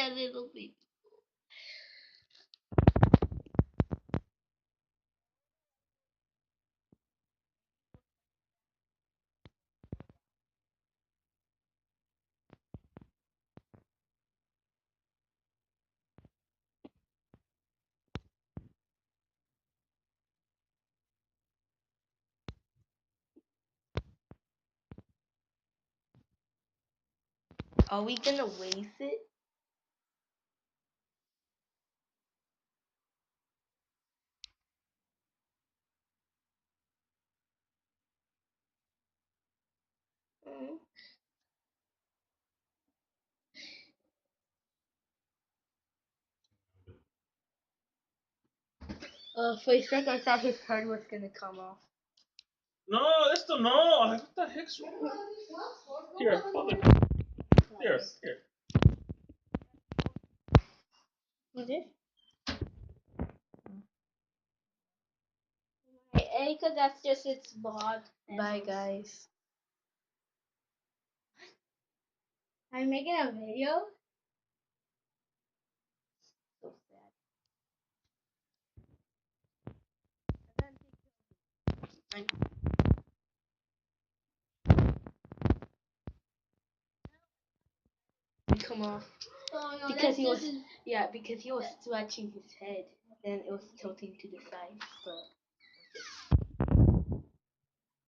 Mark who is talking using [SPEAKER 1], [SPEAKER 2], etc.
[SPEAKER 1] that little bit. Are we gonna waste it? Mm. For a second, I thought his head was gonna come off.
[SPEAKER 2] No, esto no. What the heck's wrong? Here, hold it. Here.
[SPEAKER 1] You did? Because that's just its bod. Bye, guys. I'm making a video. So sad. Come off. Oh, no, because he was, yeah, because he was stretching his head, then it was tilting to the side. But